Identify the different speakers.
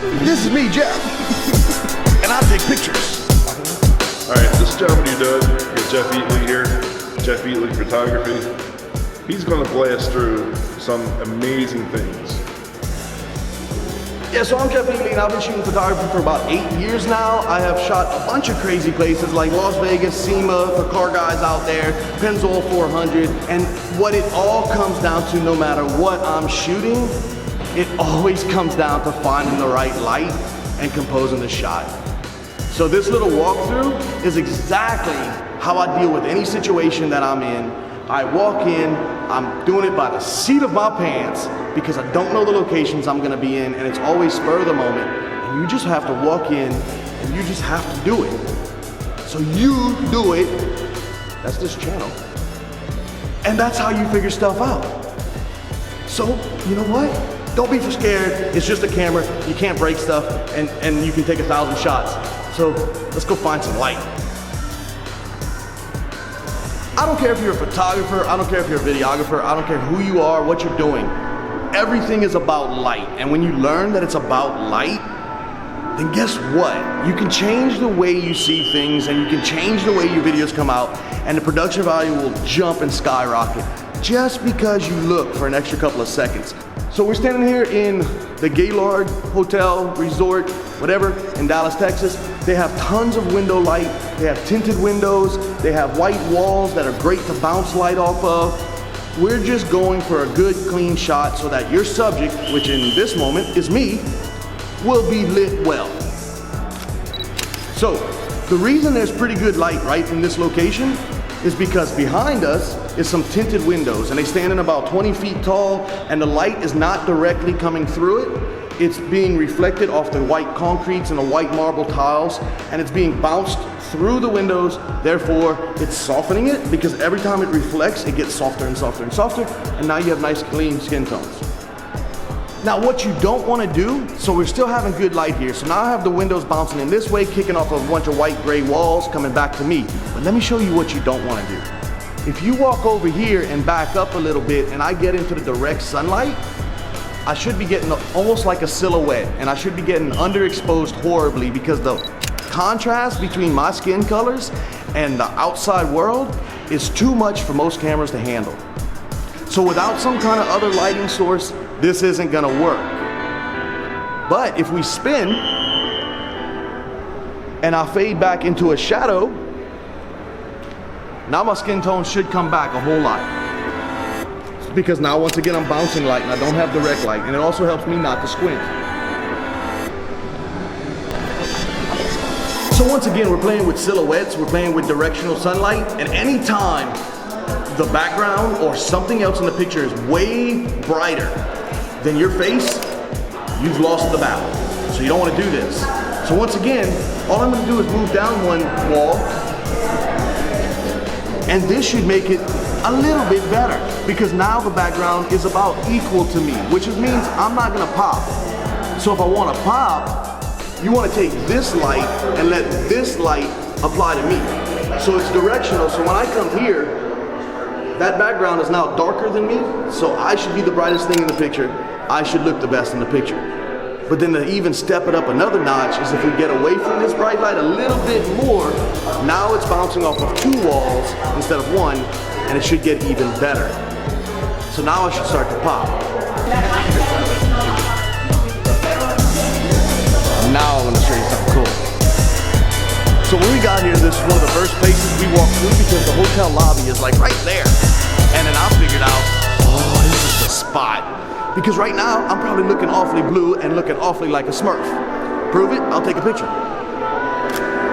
Speaker 1: This is me, Jeff, and I take pictures.
Speaker 2: All right, this gentleman you know, you got Jeff Eatley here, Jeff Eatley Photography. He's gonna play us through some amazing things.
Speaker 1: Yeah, so I'm Jeff Eatley and I've been shooting photography for about 8 years now. I have shot a bunch of crazy places like Las Vegas, SEMA, for car guys out there, Pennzoil 400, and what it all comes down to, no matter what I'm shooting, it always comes down to finding the right light and composing the shot. So this little walkthrough is exactly how I deal with any situation that I'm in. I walk in, I'm doing it by the seat of my pants because I don't know the locations I'm gonna be in, and it's always spur of the moment. And you just have to walk in and you just have to do it. So you do it, that's this channel. And that's how you figure stuff out. So, you know what? Don't be scared, it's just a camera, you can't break stuff, and you can take 1,000 shots. So let's go find some light. I don't care if you're a photographer, I don't care if you're a videographer, I don't care who you are, what you're doing. Everything is about light. And when you learn that it's about light, then guess what? You can change the way you see things, and you can change the way your videos come out, and the production value will jump and skyrocket just because you look for an extra couple of seconds. So we're standing here in the Gaylord Hotel, Resort, whatever, in Dallas, Texas. They have tons of window light. They have tinted windows. They have white walls that are great to bounce light off of. We're just going for a good, clean shot so that your subject, which in this moment is me, will be lit well. So the reason there's pretty good light right in this location is because behind us is some tinted windows, and they stand in about 20 feet tall, and the light is not directly coming through it. It's being reflected off the white concretes and the white marble tiles, and it's being bounced through the windows. Therefore, it's softening it, because every time it reflects, it gets softer and softer and softer, and now you have nice clean skin tones. Now what you don't want to do, so we're still having good light here, so now I have the windows bouncing in this way, kicking off a bunch of white gray walls coming back to me. But let me show you what you don't want to do. If you walk over here and back up a little bit and I get into the direct sunlight, I should be getting almost like a silhouette, and I should be getting underexposed horribly because the contrast between my skin colors and the outside world is too much for most cameras to handle. So without some kind of other lighting source, this isn't gonna work. But if we spin and I fade back into a shadow, now my skin tone should come back a whole lot. Because now once again I'm bouncing light and I don't have direct light, and it also helps me not to squint. So once again we're playing with silhouettes, we're playing with directional sunlight, and anytime the background or something else in the picture is way brighter than your face, you've lost the battle. So you don't want to do this. So once again, all I'm going to do is move down one wall, and this should make it a little bit better, because now the background is about equal to me, which means I'm not going to pop. So if I want to pop, you want to take this light and let this light apply to me. So it's directional, so when I come here, that background is now darker than me, so I should be the brightest thing in the picture. I should look the best in the picture. But then to even step it up another notch is if we get away from this bright light a little bit more, now it's bouncing off of 2 walls instead of 1, and it should get even better. So now I should start to pop. Now I'm gonna show you something cool. So when we got here, this is one of the first places we walked through because the hotel lobby is like right there. And then I figured out, oh, this is the spot. Because right now, I'm probably looking awfully blue and looking awfully like a Smurf. Prove it, I'll take a picture.